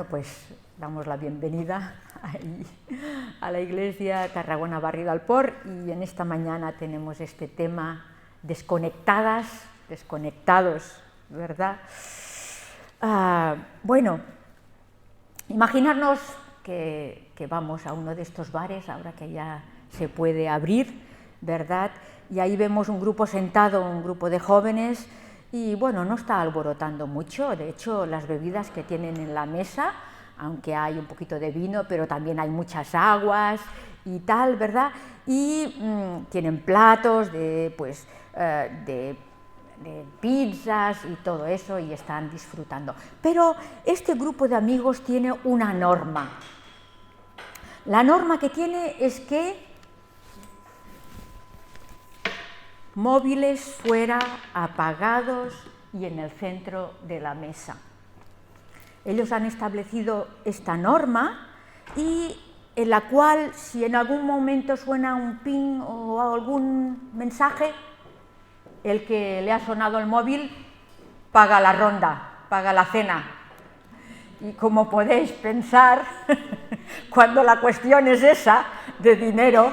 pues damos la bienvenida a la Iglesia Tarragona Barri d'Alport y en esta mañana tenemos este tema desconectadas, desconectados, ¿verdad? Bueno, imaginarnos que vamos a uno de estos bares, ahora que ya se puede abrir, ¿verdad? Y ahí vemos un grupo sentado, un grupo de jóvenes, y bueno, no está alborotando mucho. De hecho, las bebidas que tienen en la mesa, aunque hay un poquito de vino, pero también hay muchas aguas y tal, ¿verdad? Y tienen platos de pizzas y todo eso, y están disfrutando. Pero este grupo de amigos tiene una norma. La norma que tiene es que móviles fuera, apagados y en el centro de la mesa. Ellos han establecido esta norma y en la cual, si en algún momento suena un ping o algún mensaje, el que le ha sonado el móvil paga la ronda, paga la cena. Y como podéis pensar, cuando la cuestión es esa, de dinero,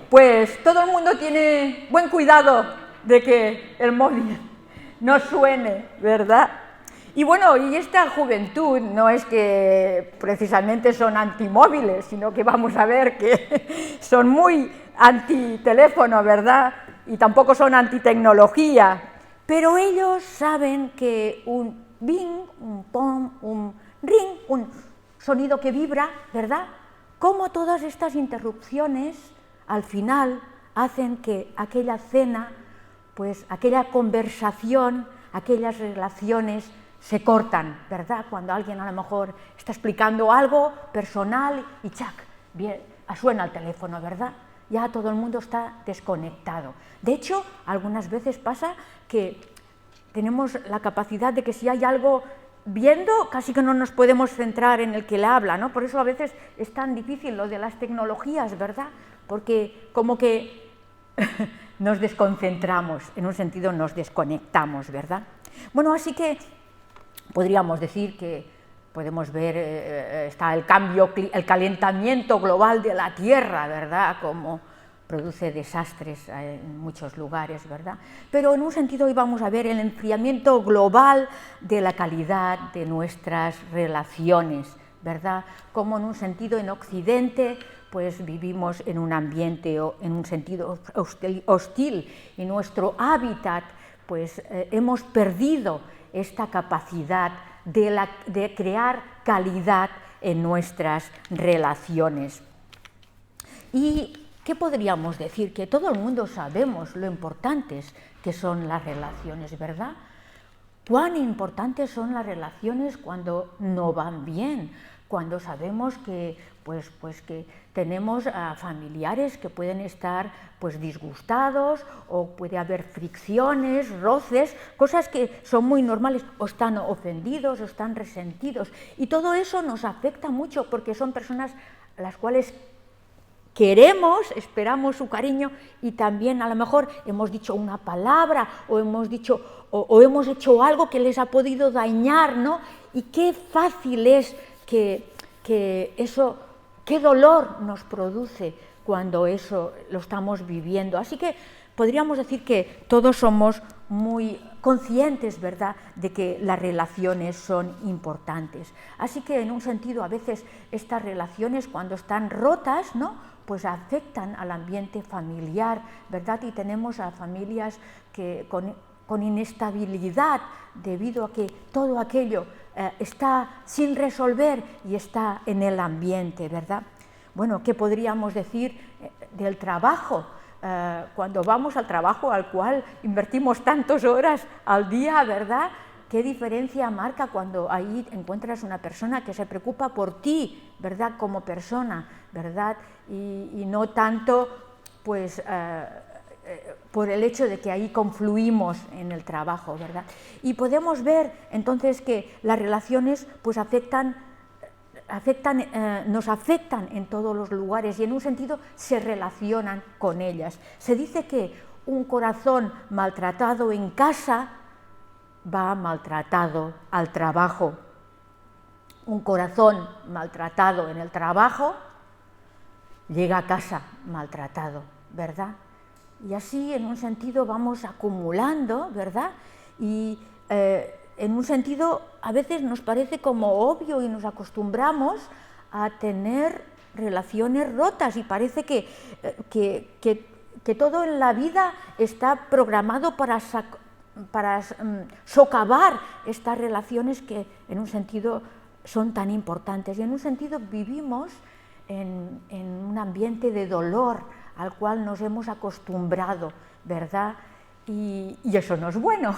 pues todo el mundo tiene buen cuidado de que el móvil no suene, ¿verdad? Y bueno, y esta juventud no es que precisamente son antimóviles, sino que vamos a ver que son muy antiteléfono, ¿verdad? Y tampoco son antitecnología, pero ellos saben que un bing, un pom, un ring, un sonido que vibra, ¿verdad? Como todas estas interrupciones al final hacen que aquella cena, pues aquella conversación, aquellas relaciones se cortan, ¿verdad? Cuando alguien a lo mejor está explicando algo personal y ¡chac! Bien, suena el teléfono, ¿verdad? Ya todo el mundo está desconectado. De hecho, algunas veces pasa que tenemos la capacidad de que si hay algo viendo, casi que no nos podemos centrar en el que le habla, ¿no? Por eso a veces es tan difícil lo de las tecnologías, ¿verdad? Porque como que nos desconcentramos, en un sentido nos desconectamos, ¿verdad? Bueno, así que podríamos decir que podemos ver, está el calentamiento global de la Tierra, ¿verdad? Como produce desastres en muchos lugares, ¿verdad? Pero en un sentido hoy vamos a ver el enfriamiento global de la calidad de nuestras relaciones, ¿verdad? Como en un sentido en Occidente pues vivimos en un ambiente o en un sentido hostil y nuestro hábitat pues hemos perdido esta capacidad de crear calidad en nuestras relaciones. ¿Y qué podríamos decir? Que todo el mundo sabemos lo importantes que son las relaciones, ¿verdad? Cuán importantes son las relaciones cuando no van bien, cuando sabemos que, que tenemos familiares que pueden estar pues, disgustados o puede haber fricciones, roces, cosas que son muy normales, o están ofendidos o están resentidos. Y todo eso nos afecta mucho porque son personas a las cuales queremos, esperamos su cariño y también a lo mejor hemos dicho una palabra o hemos dicho o hemos hecho algo que les ha podido dañar, ¿no? Y qué fácil es que eso, qué dolor nos produce cuando eso lo estamos viviendo. Así que podríamos decir que todos somos muy conscientes, ¿verdad?, de que las relaciones son importantes. Así que en un sentido a veces estas relaciones cuando están rotas, ¿no?, pues afectan al ambiente familiar, ¿verdad? Y tenemos a familias que con inestabilidad debido a que todo aquello está sin resolver y está en el ambiente, ¿verdad? Bueno, ¿qué podríamos decir del trabajo? Cuando vamos al trabajo al cual invertimos tantas horas al día, ¿verdad? ¿Qué diferencia marca cuando ahí encuentras una persona que se preocupa por ti, ¿verdad? Como persona, ¿verdad? Y no tanto, pues, por el hecho de que ahí confluimos en el trabajo, ¿verdad? Y podemos ver entonces que las relaciones, pues, nos afectan en todos los lugares y en un sentido se relacionan con ellas. Se dice que un corazón maltratado en casa va maltratado al trabajo. un corazón maltratado en el trabajo, llega a casa maltratado, ¿verdad? Y así, en un sentido, vamos acumulando, ¿verdad? Y en un sentido, a veces nos parece como obvio y nos acostumbramos a tener relaciones rotas y parece que todo en la vida está programado para socavar estas relaciones que, en un sentido, son tan importantes. Y en un sentido, vivimos en un ambiente de dolor al cual nos hemos acostumbrado, ¿verdad? Y eso no es bueno,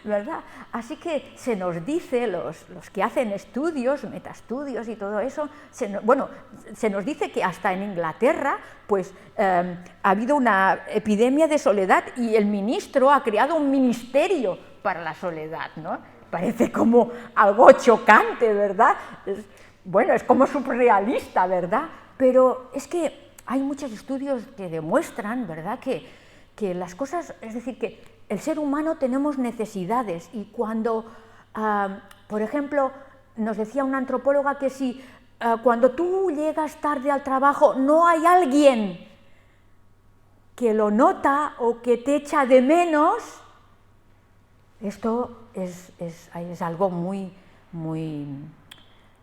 ¿verdad? Así que se nos dice, los que hacen estudios, metaestudios y todo eso, se nos dice que hasta en Inglaterra pues, ha habido una epidemia de soledad y el ministro ha creado un ministerio para la soledad, ¿no? Parece como algo chocante, ¿verdad? Es como surrealista, ¿verdad? Pero es que hay muchos estudios que demuestran, ¿verdad?, que las cosas, es decir, que el ser humano tenemos necesidades y cuando, por ejemplo, nos decía una antropóloga que si cuando tú llegas tarde al trabajo no hay alguien que lo nota o que te echa de menos, esto es algo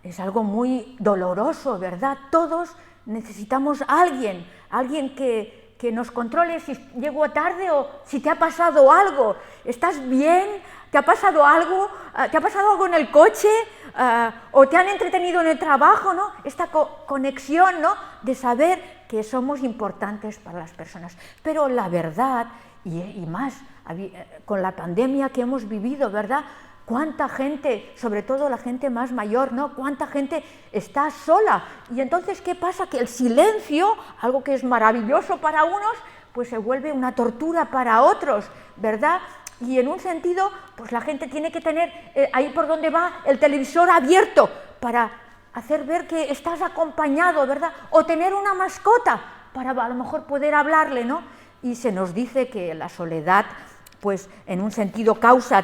es algo muy doloroso, ¿verdad? Todos necesitamos a alguien que nos controle si llego tarde o si te ha pasado algo. ¿Estás bien? ¿Te ha pasado algo? ¿Te ha pasado algo en el coche? ¿O te han entretenido en el trabajo? ¿No? Esta conexión, ¿no?, de saber que somos importantes para las personas. Pero la verdad, y más con la pandemia que hemos vivido, ¿verdad?, cuánta gente, sobre todo la gente más mayor, ¿no?, cuánta gente está sola. Y entonces, ¿qué pasa? Que el silencio, algo que es maravilloso para unos, pues se vuelve una tortura para otros, ¿verdad? Y en un sentido, pues la gente tiene que tener ahí por donde va el televisor abierto para hacer ver que estás acompañado, ¿verdad? O tener una mascota para a lo mejor poder hablarle, ¿no? Y se nos dice que la soledad, pues en un sentido causa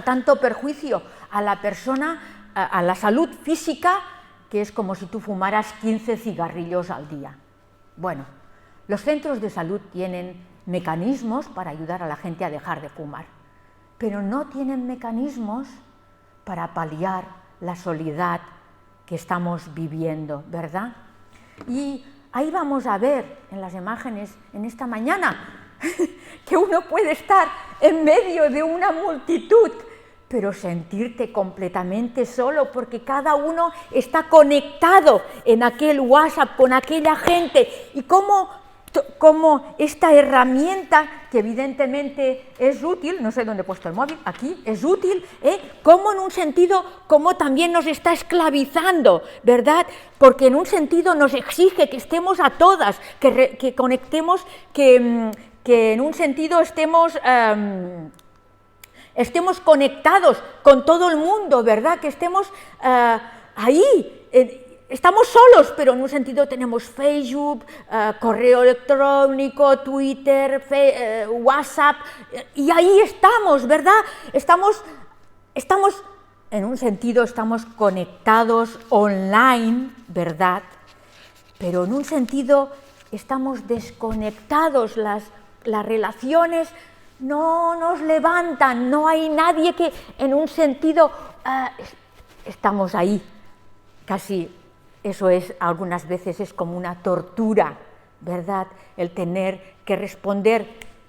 tanto perjuicio a la persona, a la salud física, que es como si tú fumaras 15 cigarrillos al día. Bueno, los centros de salud tienen mecanismos para ayudar a la gente a dejar de fumar, pero no tienen mecanismos para paliar la soledad que estamos viviendo, ¿verdad? Y ahí vamos a ver en las imágenes en esta mañana que uno puede estar en medio de una multitud, pero sentirte completamente solo porque cada uno está conectado en aquel WhatsApp con aquella gente. Y cómo esta herramienta, que evidentemente es útil, no sé dónde he puesto el móvil, aquí, es útil, cómo en un sentido, cómo también nos está esclavizando, ¿verdad? Porque en un sentido nos exige que estemos a todas, que conectemos, que en un sentido estemos conectados con todo el mundo, ¿verdad? Que estemos ahí, estamos solos, pero en un sentido tenemos Facebook, correo electrónico, Twitter, WhatsApp, y ahí estamos, ¿verdad? Estamos, en un sentido, estamos conectados online, ¿verdad? Pero en un sentido estamos desconectados, las relaciones no nos levantan, no hay nadie que, en un sentido, estamos ahí, casi. Eso es, algunas veces es como una tortura, ¿verdad? El tener que responder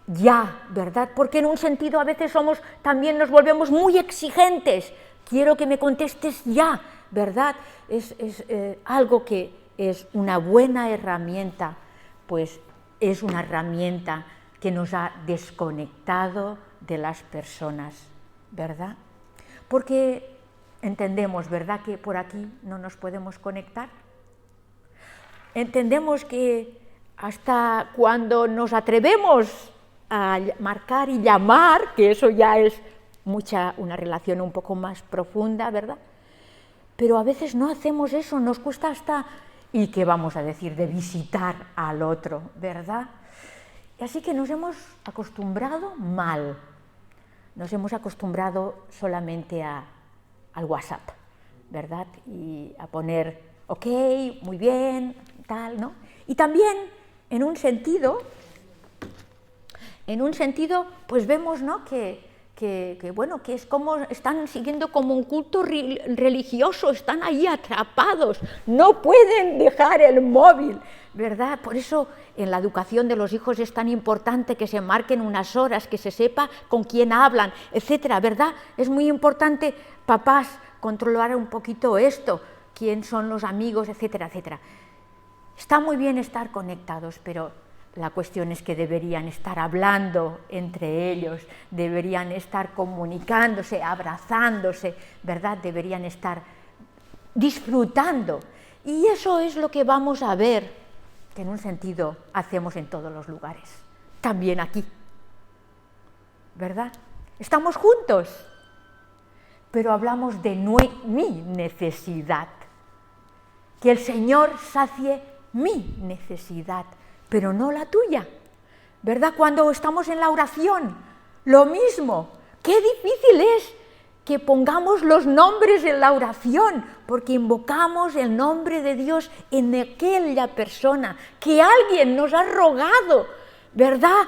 ya, ¿verdad? Porque en un sentido a veces también nos volvemos muy exigentes. Quiero que me contestes ya, ¿verdad? Es algo que es una buena herramienta, pues es una herramienta que nos ha desconectado de las personas, ¿verdad? Porque entendemos, ¿verdad?, que por aquí no nos podemos conectar. Entendemos que hasta cuando nos atrevemos a marcar y llamar, que eso ya es una relación un poco más profunda, ¿verdad? Pero a veces no hacemos eso, nos cuesta hasta, ¿y qué vamos a decir de visitar al otro, verdad? Así que nos hemos acostumbrado mal, nos hemos acostumbrado solamente al WhatsApp. ¿verdad? Y a poner, ok, muy bien, tal, ¿no? Y también, en un sentido, pues vemos, ¿no?, bueno, que es como están siguiendo como un culto religioso, están ahí atrapados, no pueden dejar el móvil, ¿verdad? Por eso en la educación de los hijos es tan importante que se marquen unas horas, que se sepa con quién hablan, etcétera, ¿verdad? Es muy importante, papás, controlar un poquito esto, quién son los amigos, etcétera, etcétera. Está muy bien estar conectados, pero la cuestión es que deberían estar hablando entre ellos, deberían estar comunicándose, abrazándose, ¿verdad? Deberían estar disfrutando. Y eso es lo que vamos a ver, que en un sentido hacemos en todos los lugares, también aquí, ¿verdad? Estamos juntos, pero hablamos de mi necesidad, que el Señor sacie mi necesidad, pero no la tuya, ¿verdad? Cuando estamos en la oración, lo mismo. Qué difícil es que pongamos los nombres en la oración, porque invocamos el nombre de Dios en aquella persona que alguien nos ha rogado, ¿verdad?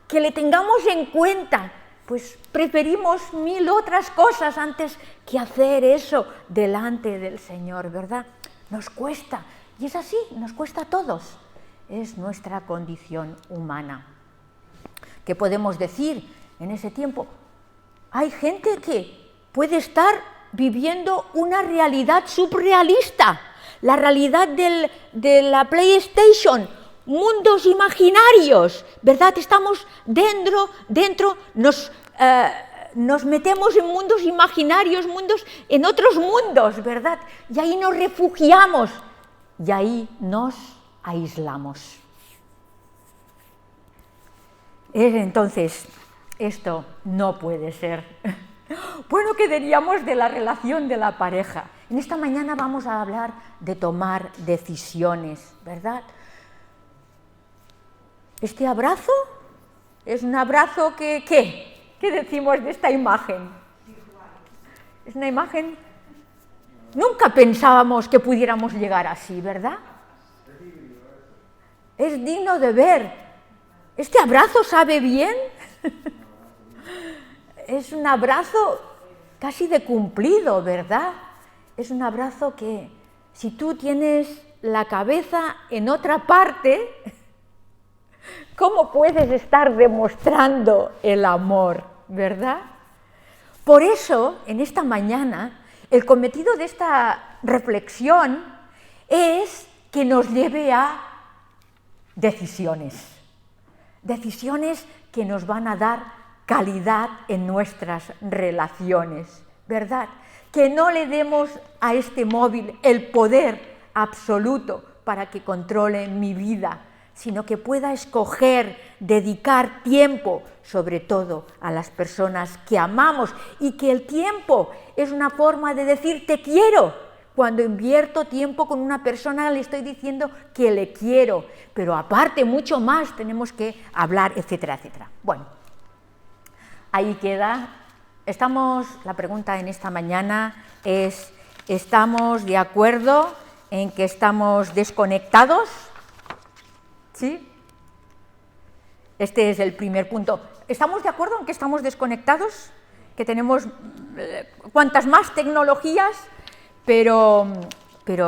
Que le tengamos en cuenta. Pues preferimos 1000 otras cosas antes que hacer eso delante del Señor, ¿verdad? Nos cuesta, y es así, nos cuesta a todos. Es nuestra condición humana. ¿Qué podemos decir en ese tiempo? Hay gente que puede estar viviendo una realidad surrealista, la realidad de la PlayStation, mundos imaginarios, ¿verdad? Estamos dentro, nos metemos en mundos imaginarios, en otros mundos, ¿verdad? Y ahí nos refugiamos, y ahí nos aislamos. Entonces, esto no puede ser. Bueno, ¿qué diríamos de la relación de la pareja? En esta mañana vamos a hablar de tomar decisiones, ¿verdad? Este abrazo es un abrazo que, ¿qué decimos de esta imagen? Es una imagen, nunca pensábamos que pudiéramos llegar así, ¿verdad? Es digno de ver. ¿Este abrazo sabe bien? Es un abrazo casi de cumplido, ¿verdad? Es un abrazo que, si tú tienes la cabeza en otra parte, ¿cómo puedes estar demostrando el amor, verdad? Por eso, en esta mañana, el cometido de esta reflexión es que nos lleve a decisiones que nos van a dar calidad en nuestras relaciones, ¿verdad? Que no le demos a este móvil el poder absoluto para que controle mi vida, sino que pueda escoger, dedicar tiempo, sobre todo a las personas que amamos, y que el tiempo es una forma de decir te quiero. Cuando invierto tiempo con una persona le estoy diciendo que le quiero, pero aparte mucho más tenemos que hablar, etcétera, etcétera. Bueno, ahí queda. La pregunta en esta mañana es, ¿estamos de acuerdo en que estamos desconectados? ¿Sí? Este es el primer punto. ¿Estamos de acuerdo en que estamos desconectados? Que tenemos cuantas más tecnologías, pero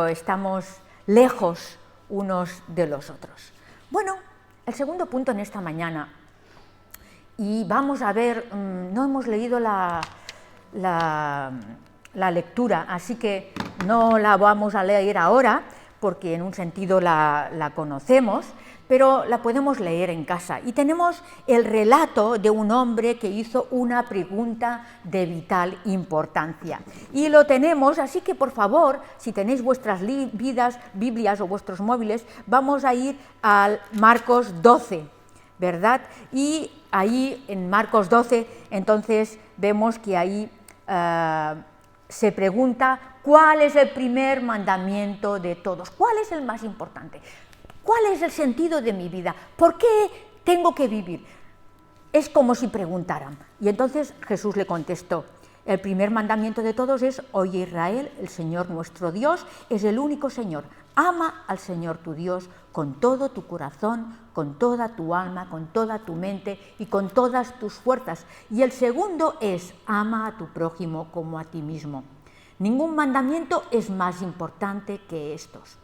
estamos lejos unos de los otros. Bueno, el segundo punto en esta mañana, y vamos a ver, no hemos leído la lectura, así que no la vamos a leer ahora, porque en un sentido la conocemos, pero la podemos leer en casa. Y tenemos el relato de un hombre que hizo una pregunta de vital importancia. Y lo tenemos, así que por favor, si tenéis vuestras Biblias o vuestros móviles, vamos a ir al Marcos 12, ¿verdad? Y ahí en Marcos 12, entonces vemos que ahí se pregunta cuál es el primer mandamiento de todos, cuál es el más importante. ¿Cuál es el sentido de mi vida? ¿Por qué tengo que vivir? Es como si preguntaran. Y entonces Jesús le contestó, El primer mandamiento de todos es: oye Israel, el Señor nuestro Dios es el único Señor. Ama al Señor tu Dios con todo tu corazón, con toda tu alma, con toda tu mente y con todas tus fuerzas. Y el segundo es: ama a tu prójimo como a ti mismo. Ningún mandamiento es más importante que estos.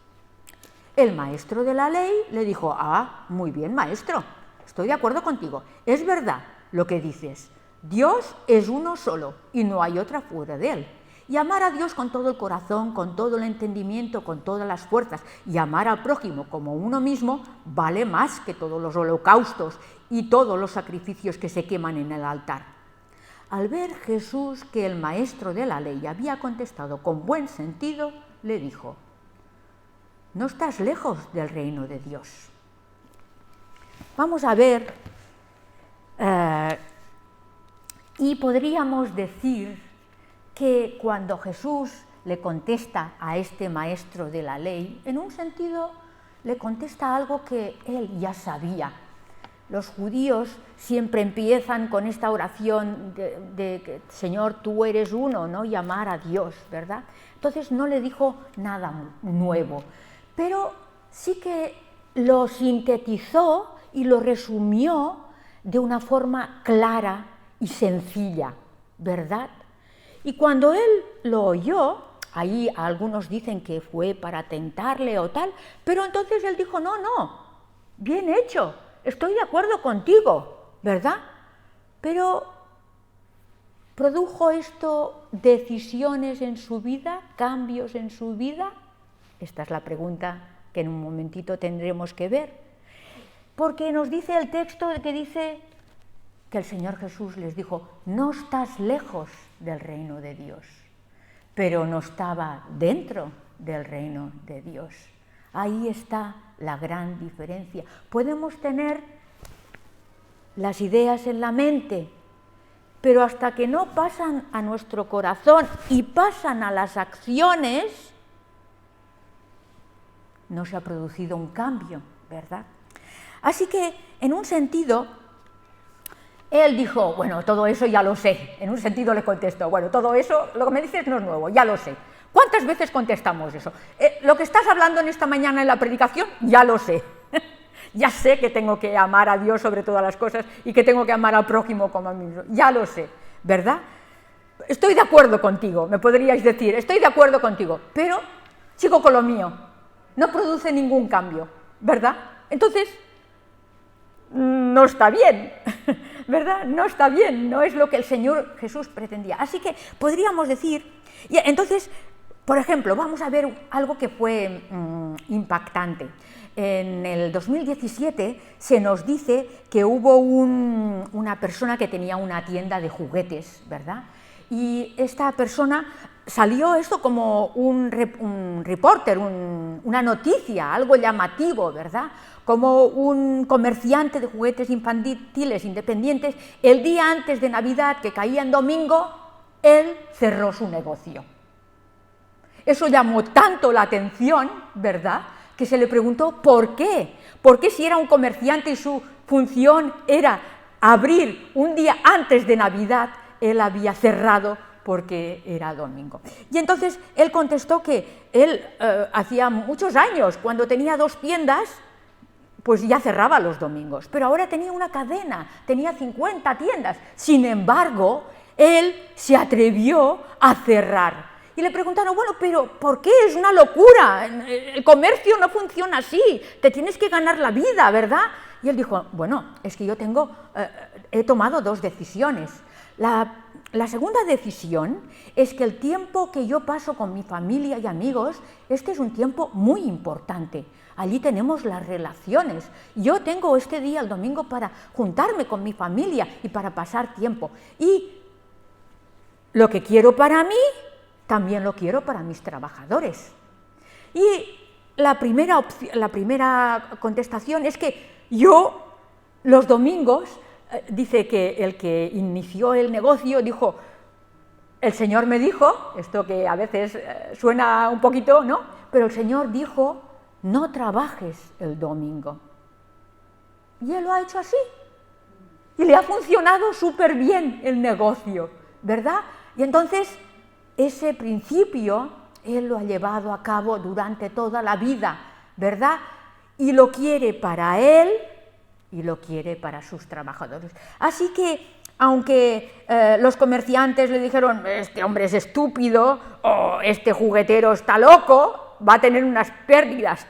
El maestro de la ley le dijo: ah, muy bien, maestro, estoy de acuerdo contigo. Es verdad lo que dices. Dios es uno solo y no hay otra fuera de él. Y amar a Dios con todo el corazón, con todo el entendimiento, con todas las fuerzas, y amar al prójimo como uno mismo, vale más que todos los holocaustos y todos los sacrificios que se queman en el altar. Al ver Jesús que el maestro de la ley había contestado con buen sentido, le dijo: no estás lejos del reino de Dios. Vamos a ver, y podríamos decir que cuando Jesús le contesta a este maestro de la ley, en un sentido le contesta algo que él ya sabía. Los judíos siempre empiezan con esta oración de que Señor, tú eres uno, ¿no? Y amar a Dios, ¿verdad? Entonces no le dijo nada nuevo, pero sí que lo sintetizó y lo resumió de una forma clara y sencilla, ¿verdad? Y cuando él lo oyó, ahí algunos dicen que fue para tentarle o tal, pero entonces él dijo: no, bien hecho, estoy de acuerdo contigo, ¿verdad? Pero ¿produjo esto decisiones en su vida, cambios en su vida? Esta es la pregunta que en un momentito tendremos que ver. Porque nos dice el texto que dice que el Señor Jesús les dijo: no estás lejos del reino de Dios, pero no estaba dentro del reino de Dios. Ahí está la gran diferencia. Podemos tener las ideas en la mente, pero hasta que no pasan a nuestro corazón y pasan a las acciones, no se ha producido un cambio, ¿verdad? Así que, en un sentido, él dijo: bueno, todo eso ya lo sé. En un sentido le contestó: bueno, todo eso, lo que me dices no es nuevo, ya lo sé. ¿Cuántas veces contestamos eso? Lo que estás hablando en esta mañana en la predicación, ya lo sé. Ya sé que tengo que amar a Dios sobre todas las cosas y que tengo que amar al prójimo como a mí mismo. Ya lo sé, ¿verdad? Estoy de acuerdo contigo, me podríais decir, estoy de acuerdo contigo, pero sigo con lo mío. No produce ningún cambio, ¿verdad? Entonces, no está bien, ¿verdad? No está bien, no es lo que el Señor Jesús pretendía. Así que podríamos decir, y entonces, por ejemplo, vamos a ver algo que fue impactante. En el 2017 se nos dice que hubo una persona que tenía una tienda de juguetes, ¿verdad? Y esta persona salió esto como un reporter, una noticia, algo llamativo, ¿verdad? Como un comerciante de juguetes infantiles independientes, el día antes de Navidad, que caía en domingo, él cerró su negocio. Eso llamó tanto la atención, ¿verdad?, que se le preguntó ¿por qué? ¿Por qué, si era un comerciante y su función era abrir un día antes de Navidad, él había cerrado porque era domingo? Y entonces él contestó que él hacía muchos años, cuando tenía 2 tiendas, pues ya cerraba los domingos, pero ahora tenía una cadena, tenía 50 tiendas. Sin embargo, él se atrevió a cerrar. Y le preguntaron: bueno, pero ¿por qué? Es una locura, el comercio no funciona así, te tienes que ganar la vida, ¿verdad? Y él dijo: bueno, es que yo he tomado 2 decisiones. La segunda decisión es que el tiempo que yo paso con mi familia y amigos, este es un tiempo muy importante. Allí tenemos las relaciones. Yo tengo este día, el domingo, para juntarme con mi familia y para pasar tiempo. Y lo que quiero para mí, también lo quiero para mis trabajadores. Y la primera contestación es que yo, los domingos, dice que el que inició el negocio dijo: el Señor me dijo, esto que a veces suena un poquito, ¿no? Pero el Señor dijo: no trabajes el domingo. Y él lo ha hecho así. Y le ha funcionado súper bien el negocio, ¿verdad? Y entonces ese principio Él lo ha llevado a cabo durante toda la vida, ¿verdad? Y lo quiere para Él y lo quiere para sus trabajadores. Así que, aunque los comerciantes le dijeron, este hombre es estúpido, o este juguetero está loco, va a tener unas pérdidas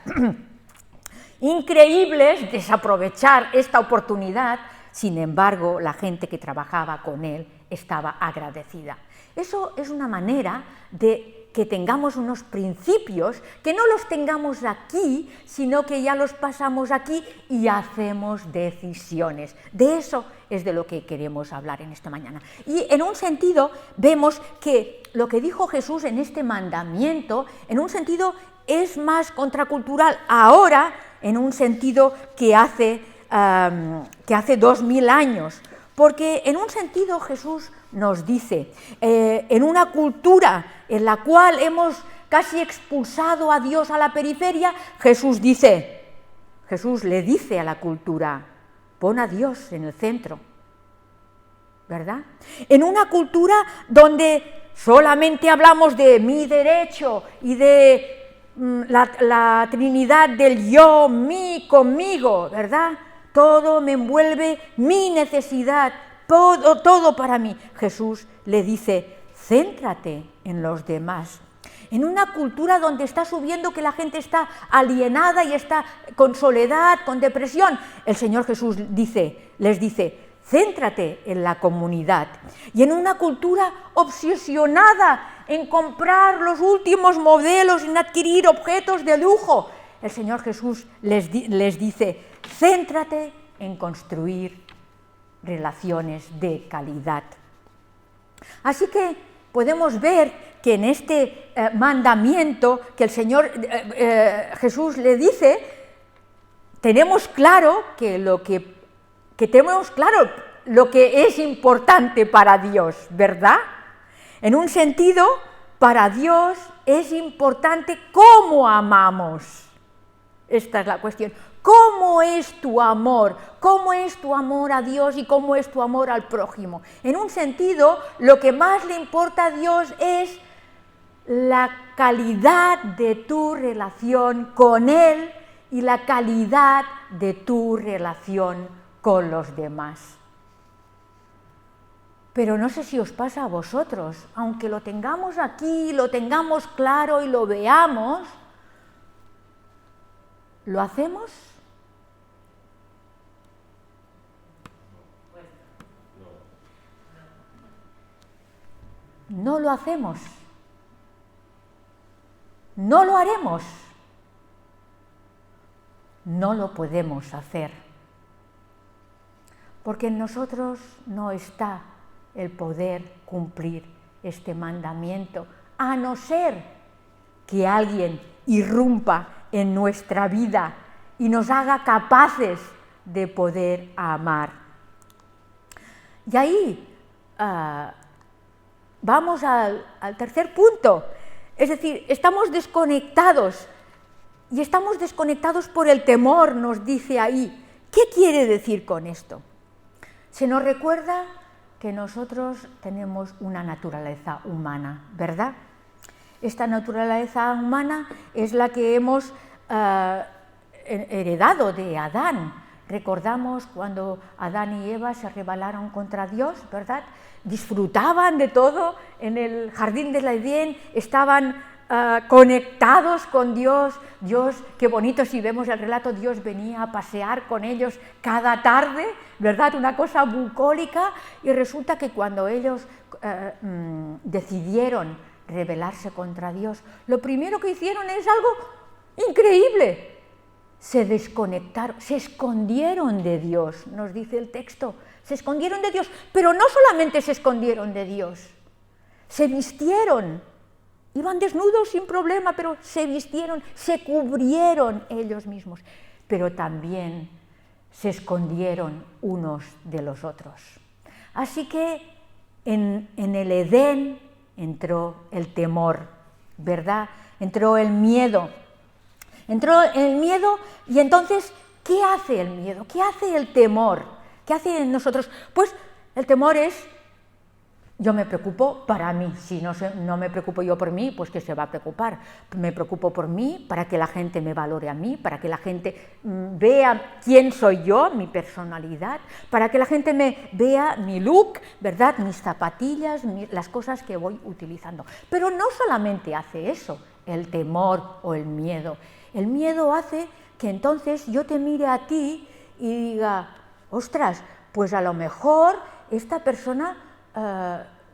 increíbles, desaprovechar esta oportunidad, sin embargo, la gente que trabajaba con él estaba agradecida. Eso es una manera de que tengamos unos principios, que no los tengamos aquí, sino que ya los pasamos aquí y hacemos decisiones. De eso es de lo que queremos hablar en esta mañana. Y en un sentido vemos que lo que dijo Jesús en este mandamiento, en un sentido es más contracultural ahora, en un sentido que hace 2000 años. Porque en un sentido Jesús nos dice, en una cultura en la cual hemos casi expulsado a Dios a la periferia, Jesús le dice a la cultura, pon a Dios en el centro, ¿verdad? En una cultura donde solamente hablamos de mi derecho y de la Trinidad del yo, mí, conmigo, ¿verdad? Todo me envuelve mi necesidad, todo para mí. Jesús le dice, céntrate en los demás. En una cultura donde está subiendo que la gente está alienada y está con soledad, con depresión, el Señor Jesús les dice, céntrate en la comunidad. Y en una cultura obsesionada en comprar los últimos modelos, en adquirir objetos de lujo, el Señor Jesús les dice, céntrate en construir relaciones de calidad. Así que podemos ver que en este mandamiento que el Señor Jesús le dice, tenemos claro lo que es importante para Dios, ¿verdad? En un sentido, para Dios es importante cómo amamos. Esta es la cuestión. ¿Cómo es tu amor? ¿Cómo es tu amor a Dios y cómo es tu amor al prójimo? En un sentido, lo que más le importa a Dios es la calidad de tu relación con Él y la calidad de tu relación con los demás. Pero no sé si os pasa a vosotros, aunque lo tengamos aquí, lo tengamos claro y lo veamos, ¿lo hacemos? No lo hacemos. No lo haremos. No lo podemos hacer. Porque en nosotros no está el poder cumplir este mandamiento, a no ser que alguien irrumpa en nuestra vida y nos haga capaces de poder amar. Y ahí vamos al tercer punto, es decir, estamos desconectados, y estamos desconectados por el temor, nos dice ahí. ¿Qué quiere decir con esto? Se nos recuerda que nosotros tenemos una naturaleza humana, ¿verdad? Esta naturaleza humana es la que hemos heredado de Adán. Recordamos cuando Adán y Eva se rebelaron contra Dios, ¿verdad? Disfrutaban de todo en el jardín del Edén, estaban conectados con Dios. Dios, qué bonito si vemos el relato, Dios venía a pasear con ellos cada tarde, ¿verdad? Una cosa bucólica, y resulta que cuando ellos decidieron rebelarse contra Dios, lo primero que hicieron es algo increíble. Se desconectaron, se escondieron de Dios, nos dice el texto, se escondieron de Dios, pero no solamente se escondieron de Dios, se vistieron, iban desnudos sin problema, pero se vistieron, se cubrieron ellos mismos, pero también se escondieron unos de los otros. Así que en el Edén entró el temor, ¿verdad? Entró el miedo. Entró el miedo, y entonces, ¿qué hace el miedo? ¿Qué hace el temor? ¿Qué hace en nosotros? Pues el temor es Yo me preocupo para mí. Si no me preocupo yo por mí, pues ¿qué se va a preocupar? Me preocupo por mí, para que la gente me valore a mí, para que la gente vea quién soy yo, mi personalidad, para que la gente me vea mi look, ¿verdad? Mis zapatillas, las cosas que voy utilizando. Pero no solamente hace eso, el temor o el miedo. El miedo hace que entonces yo te mire a ti y diga, ostras, pues a lo mejor esta persona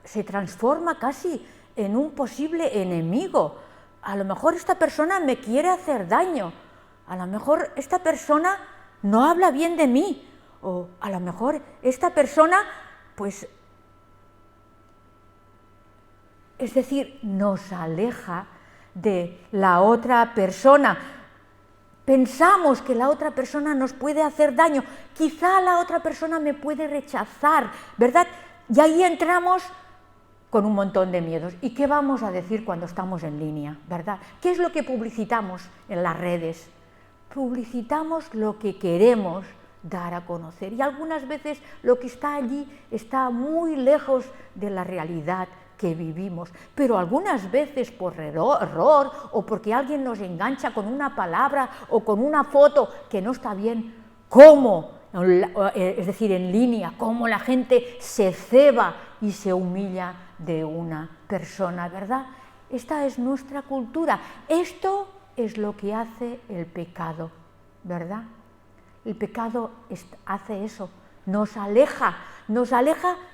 se transforma casi en un posible enemigo. A lo mejor esta persona me quiere hacer daño. A lo mejor esta persona no habla bien de mí. O a lo mejor esta persona, pues, es decir, nos aleja de la otra persona. Pensamos que la otra persona nos puede hacer daño. Quizá la otra persona me puede rechazar, ¿verdad? Y ahí entramos con un montón de miedos. ¿Y qué vamos a decir cuando estamos en línea, verdad? ¿Qué es lo que publicitamos en las redes? Publicitamos lo que queremos dar a conocer. Y algunas veces lo que está allí está muy lejos de la realidad que vivimos. Pero algunas veces por error o porque alguien nos engancha con una palabra o con una foto que no está bien, ¿cómo? Es decir, en línea, cómo la gente se ceba y se humilla de una persona, ¿verdad? Esta es nuestra cultura. Esto es lo que hace el pecado, ¿verdad? El pecado hace eso, nos aleja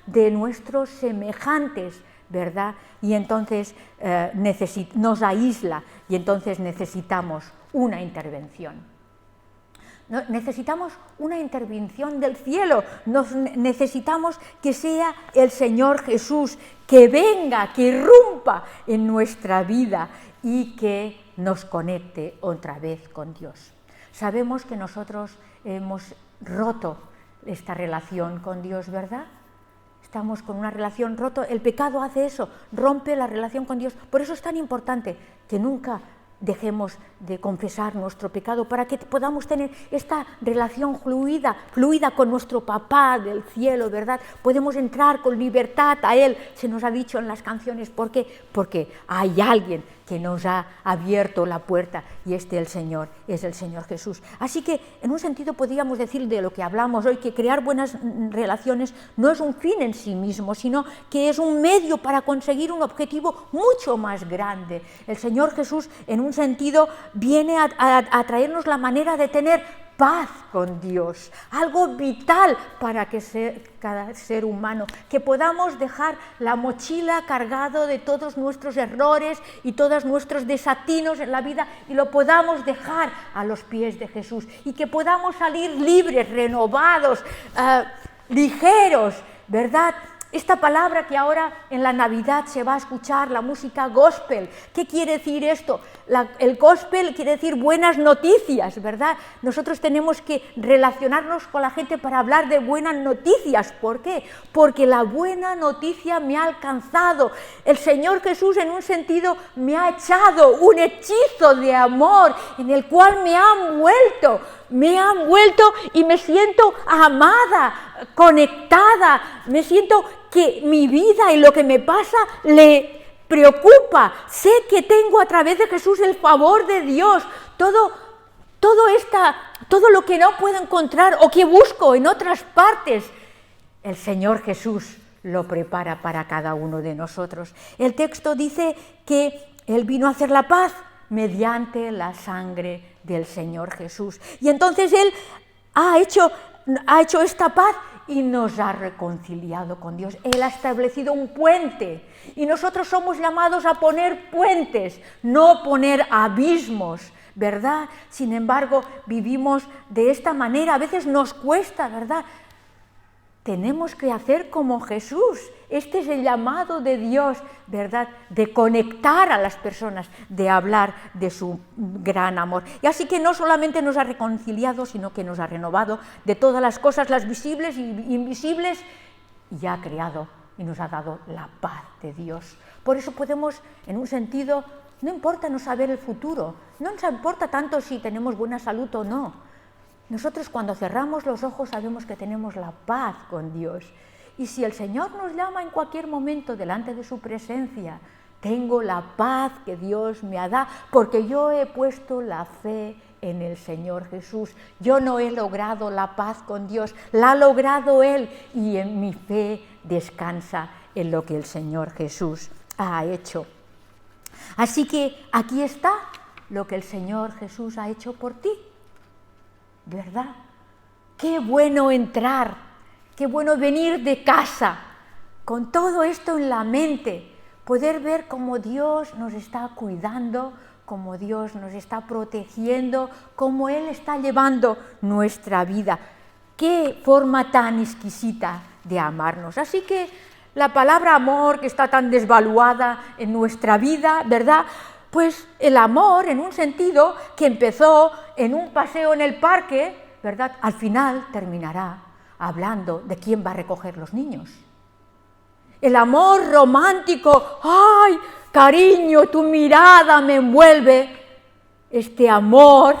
de nuestros semejantes, ¿verdad? Y entonces nos aísla y entonces necesitamos una intervención. Necesitamos una intervención del cielo, necesitamos que sea el Señor Jesús, que venga, que irrumpa en nuestra vida y que nos conecte otra vez con Dios. Sabemos que nosotros hemos roto esta relación con Dios, ¿verdad? Estamos con una relación rota, el pecado hace eso, rompe la relación con Dios. Por eso es tan importante que nunca dejemos de confesar nuestro pecado para que podamos tener esta relación fluida con nuestro Papá del cielo, ¿verdad? Podemos entrar con libertad a Él, se nos ha dicho en las canciones. ¿Por qué? Porque hay alguien que nos ha abierto la puerta y el Señor es el Señor Jesús. Así que, en un sentido, podríamos decir de lo que hablamos hoy, que crear buenas relaciones no es un fin en sí mismo, sino que es un medio para conseguir un objetivo mucho más grande. El Señor Jesús, en un sentido, viene a traernos la manera de tener paz con Dios, algo vital para que cada ser humano, que podamos dejar la mochila cargado de todos nuestros errores y todos nuestros desatinos en la vida y lo podamos dejar a los pies de Jesús y que podamos salir libres, renovados, ligeros, ¿verdad? Esta palabra que ahora en la Navidad se va a escuchar, la música gospel, ¿qué quiere decir esto? El gospel quiere decir buenas noticias, ¿verdad? Nosotros tenemos que relacionarnos con la gente para hablar de buenas noticias. ¿Por qué? Porque la buena noticia me ha alcanzado. El Señor Jesús, en un sentido, me ha echado un hechizo de amor en el cual me ha envuelto y me siento amada, conectada, me siento que mi vida y lo que me pasa le preocupa. Sé que tengo a través de Jesús el favor de Dios, todo lo que no puedo encontrar o que busco en otras partes, el Señor Jesús lo prepara para cada uno de nosotros. El texto dice que Él vino a hacer la paz mediante la sangre del Señor Jesús. Y entonces Él ha hecho esta paz y nos ha reconciliado con Dios. Él ha establecido un puente y nosotros somos llamados a poner puentes, no poner abismos, ¿verdad? Sin embargo, vivimos de esta manera, a veces nos cuesta, ¿verdad? Tenemos que hacer como Jesús. Este es el llamado de Dios, ¿verdad? De conectar a las personas, de hablar de su gran amor. Y así que no solamente nos ha reconciliado, sino que nos ha renovado de todas las cosas, las visibles y invisibles, y ha creado y nos ha dado la paz de Dios. Por eso podemos, en un sentido, no importa no saber el futuro, no nos importa tanto si tenemos buena salud o no. Nosotros cuando cerramos los ojos sabemos que tenemos la paz con Dios Y si el Señor nos llama en cualquier momento delante de su presencia, tengo la paz que Dios me ha dado, porque yo he puesto la fe en el Señor Jesús. Yo no he logrado la paz con Dios, la ha logrado Él, y en mi fe descansa en lo que el Señor Jesús ha hecho. Así que aquí está lo que el Señor Jesús ha hecho por ti, ¿verdad? Qué bueno entrar, qué bueno venir de casa con todo esto en la mente, poder ver cómo Dios nos está cuidando, cómo Dios nos está protegiendo, cómo Él está llevando nuestra vida. Qué forma tan exquisita de amarnos. Así que la palabra amor, que está tan desvaluada en nuestra vida, ¿verdad? Pues el amor, en un sentido que empezó en un paseo en el parque, ¿verdad? Al final terminará hablando de quién va a recoger los niños. El amor romántico, ¡ay, cariño, tu mirada me envuelve! Este amor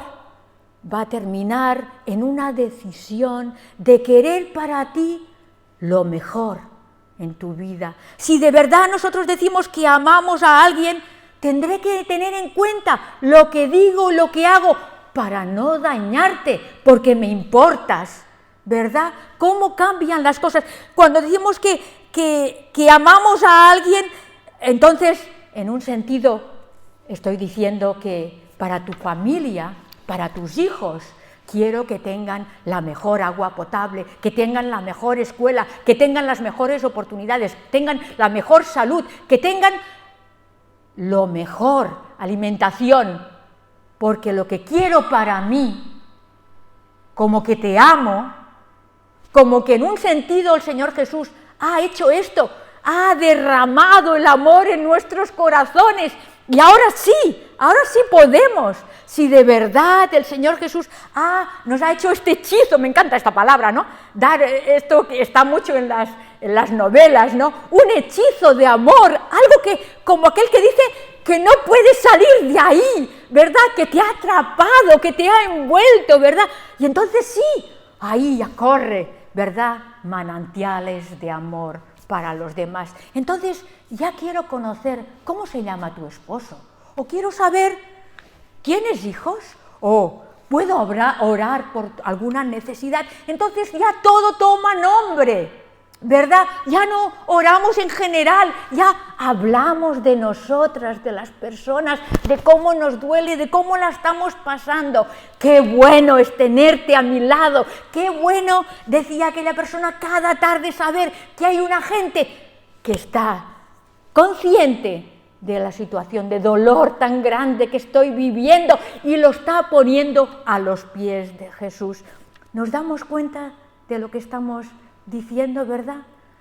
va a terminar en una decisión de querer para ti lo mejor en tu vida. Si de verdad nosotros decimos que amamos a alguien, tendré que tener en cuenta lo que digo, lo que hago, para no dañarte, porque me importas, ¿verdad? ¿Cómo cambian las cosas? Cuando decimos que amamos a alguien, entonces, en un sentido, estoy diciendo que para tu familia, para tus hijos, quiero que tengan la mejor agua potable, que tengan la mejor escuela, que tengan las mejores oportunidades, tengan la mejor salud, que tengan lo mejor, alimentación, porque lo que quiero para mí, como que te amo, como que en un sentido el Señor Jesús ha hecho esto, ha derramado el amor en nuestros corazones, y ahora sí podemos, si de verdad el Señor Jesús nos ha hecho este hechizo, me encanta esta palabra, ¿no? Dar esto que está mucho en las novelas, ¿no? Un hechizo de amor, algo que, como aquel que dice que no puedes salir de ahí, ¿verdad? Que te ha atrapado, que te ha envuelto, ¿verdad? Y entonces sí, ahí ya corre, ¿verdad? Manantiales de amor para los demás. Entonces ya quiero conocer cómo se llama tu esposo, o quiero saber, ¿tienes hijos? O puedo orar por alguna necesidad. Entonces ya todo toma nombre, ¿verdad? Ya no oramos en general, ya hablamos de nosotras, de las personas, de cómo nos duele, de cómo la estamos pasando. Qué bueno es tenerte a mi lado, qué bueno, decía aquella persona, cada tarde saber que hay una gente que está consciente de la situación de dolor tan grande que estoy viviendo y lo está poniendo a los pies de Jesús. ¿Nos damos cuenta de lo que estamos diciendo, verdad?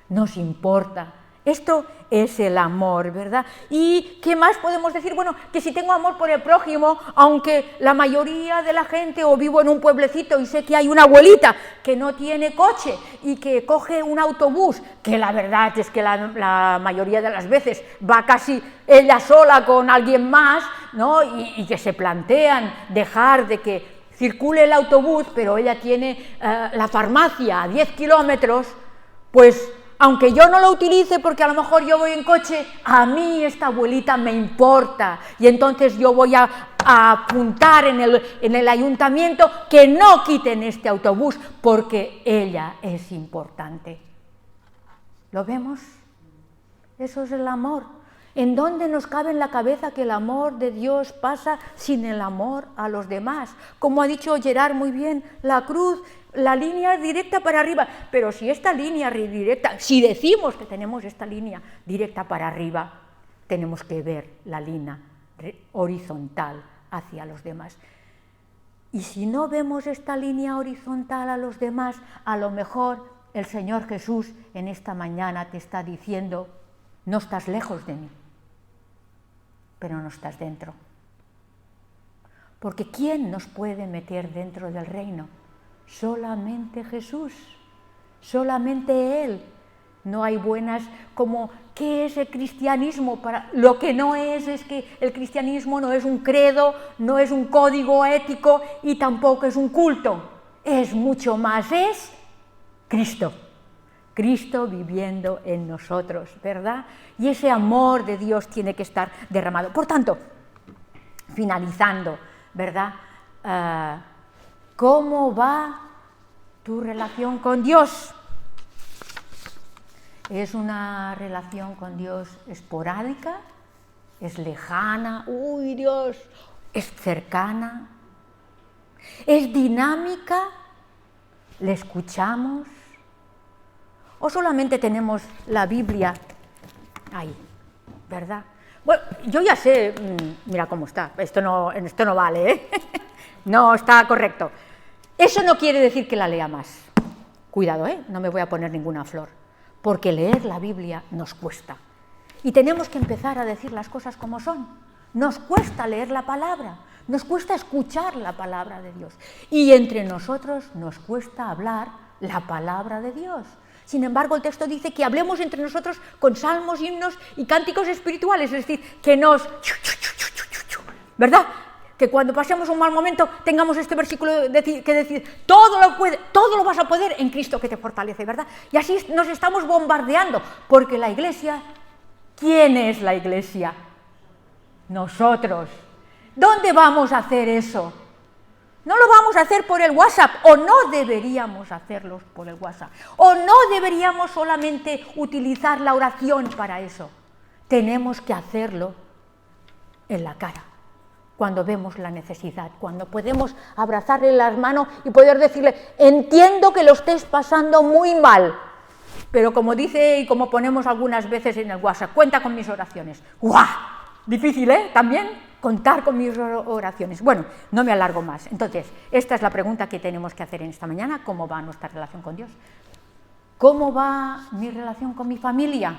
Nos importa. Esto es el amor, ¿verdad? ¿Y qué más podemos decir? Bueno, que si tengo amor por el prójimo, aunque la mayoría de la gente, o vivo en un pueblecito y sé que hay una abuelita que no tiene coche y que coge un autobús, que la verdad es que la mayoría de las veces va casi ella sola con alguien más, ¿no? Y que se plantean dejar de que circule el autobús, pero ella tiene la farmacia a 10 kilómetros, pues aunque yo no lo utilice porque a lo mejor yo voy en coche, a mí esta abuelita me importa, y entonces yo voy a apuntar en el ayuntamiento que no quiten este autobús porque ella es importante. ¿Lo vemos? Eso es el amor. ¿En dónde nos cabe en la cabeza que el amor de Dios pasa sin el amor a los demás? Como ha dicho Gerard muy bien, la cruz, la línea directa para arriba. Pero si esta línea directa, si decimos que tenemos esta línea directa para arriba, tenemos que ver la línea horizontal hacia los demás. Y si no vemos esta línea horizontal a los demás, a lo mejor el Señor Jesús en esta mañana te está diciendo, no estás lejos de mí, pero no estás dentro. Porque ¿quién nos puede meter dentro del reino? Solamente Jesús, solamente Él. No hay buenas, como, ¿qué es el cristianismo? Lo que no es que el cristianismo no es un credo, no es un código ético y tampoco es un culto. Es mucho más, es Cristo. Cristo viviendo en nosotros, ¿verdad? Y ese amor de Dios tiene que estar derramado. Por tanto, finalizando, ¿verdad? ¿Cómo va tu relación con Dios? ¿Es una relación con Dios esporádica? ¿Es lejana? ¡Uy, Dios! ¿Es cercana? ¿Es dinámica? ¿Le escuchamos? ¿O solamente tenemos la Biblia ahí, verdad? Bueno, yo ya sé, mira cómo está, esto no vale, ¿eh? No está correcto. Eso no quiere decir que la lea más. Cuidado, no me voy a poner ninguna flor, porque leer la Biblia nos cuesta. Y tenemos que empezar a decir las cosas como son. Nos cuesta leer la palabra, nos cuesta escuchar la palabra de Dios. Y entre nosotros nos cuesta hablar la palabra de Dios. Sin embargo, el texto dice que hablemos entre nosotros con salmos, himnos y cánticos espirituales, es decir, que nos... ¿verdad? Que cuando pasemos un mal momento tengamos este versículo que decir, todo lo vas a poder en Cristo que te fortalece, ¿verdad? Y así nos estamos bombardeando, porque la Iglesia, ¿quién es la Iglesia? Nosotros. ¿Dónde vamos a hacer eso? No lo vamos a hacer por el WhatsApp, o no deberíamos hacerlo por el WhatsApp, o no deberíamos solamente utilizar la oración para eso. Tenemos que hacerlo en la cara, cuando vemos la necesidad, cuando podemos abrazarle las manos y poder decirle, entiendo que lo estés pasando muy mal, pero como dice y como ponemos algunas veces en el WhatsApp, cuenta con mis oraciones. ¡Guau! Difícil, también contar con mis oraciones. Bueno, no me alargo más. Entonces, esta es la pregunta que tenemos que hacer en esta mañana. ¿Cómo va nuestra relación con Dios? ¿Cómo va mi relación con mi familia?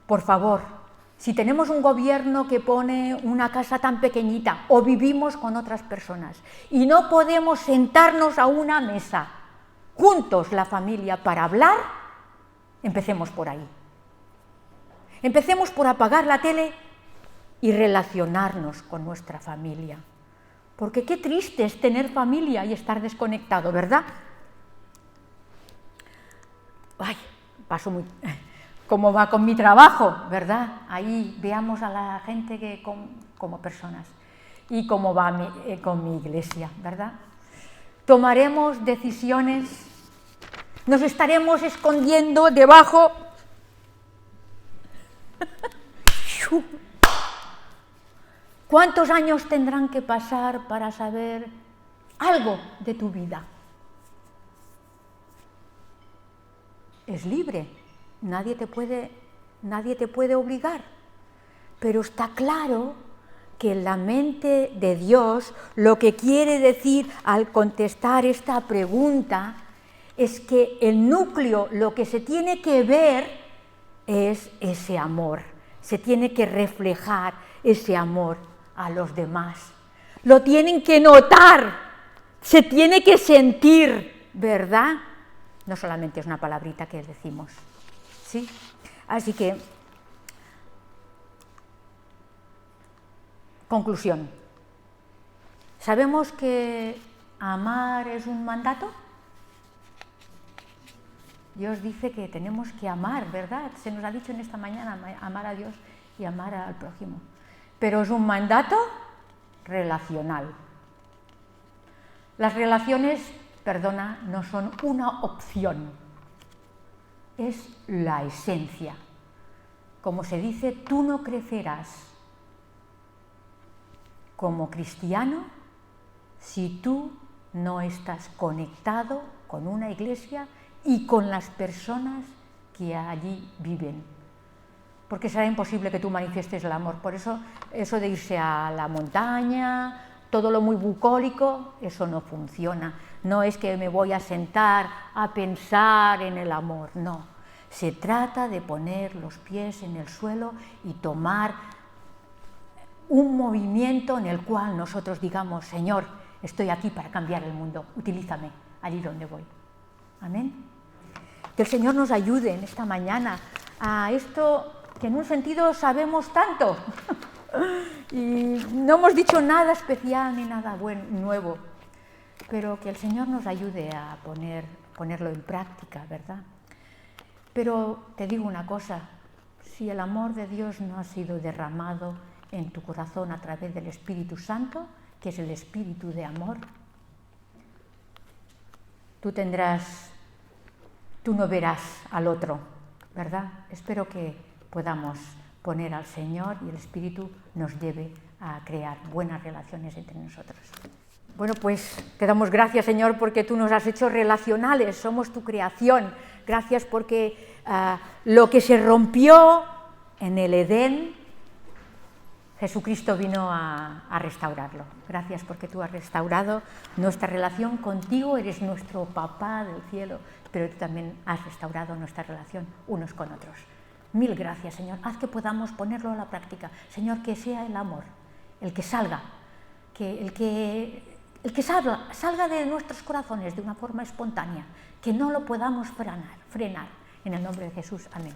Por favor, si tenemos un gobierno que pone una casa tan pequeñita o vivimos con otras personas y no podemos sentarnos a una mesa, juntos la familia, para hablar, empecemos por ahí. Empecemos por apagar la tele y relacionarnos con nuestra familia. Porque qué triste es tener familia y estar desconectado, ¿verdad? Ay, paso muy... ¿Cómo va con mi trabajo, verdad? Ahí veamos a la gente como personas. Y cómo va con mi iglesia, ¿verdad? Tomaremos decisiones, nos estaremos escondiendo debajo... ¿Cuántos años tendrán que pasar para saber algo de tu vida? Es libre, nadie te puede obligar, pero está claro que en la mente de Dios lo que quiere decir al contestar esta pregunta es que el núcleo, lo que se tiene que ver es ese amor. Se tiene que reflejar ese amor a los demás. Lo tienen que notar, se tiene que sentir, ¿verdad? No solamente es una palabrita que decimos, ¿sí? Así que, conclusión. ¿Sabemos que amar es un mandato? Dios dice que tenemos que amar, ¿verdad? Se nos ha dicho en esta mañana amar a Dios y amar al prójimo. Pero es un mandato relacional. Las relaciones, no son una opción, es la esencia. Como se dice, tú no crecerás como cristiano si tú no estás conectado con una iglesia y con las personas que allí viven. Porque será imposible que tú manifiestes el amor. Por eso de irse a la montaña, todo lo muy bucólico, eso no funciona. No es que me voy a sentar a pensar en el amor, no. Se trata de poner los pies en el suelo y tomar un movimiento en el cual nosotros digamos, Señor, estoy aquí para cambiar el mundo, utilízame allí donde voy. Amén. Que el Señor nos ayude en esta mañana a esto que en un sentido sabemos tanto y no hemos dicho nada especial ni nada nuevo, pero que el Señor nos ayude a ponerlo en práctica, ¿verdad? Pero te digo una cosa, si el amor de Dios no ha sido derramado en tu corazón a través del Espíritu Santo, que es el Espíritu de amor, tú no verás al otro, ¿verdad? Espero que podamos poner al Señor y el Espíritu nos lleve a crear buenas relaciones entre nosotros. Bueno, pues te damos gracias, Señor, porque tú nos has hecho relacionales, somos tu creación. Gracias porque lo que se rompió en el Edén, Jesucristo vino a restaurarlo. Gracias porque tú has restaurado nuestra relación contigo, eres nuestro papá del cielo, pero tú también has restaurado nuestra relación unos con otros. Mil gracias, Señor. Haz que podamos ponerlo a la práctica. Señor, que sea el amor el que salga, el que salga de nuestros corazones de una forma espontánea, que no lo podamos frenar. En el nombre de Jesús, amén.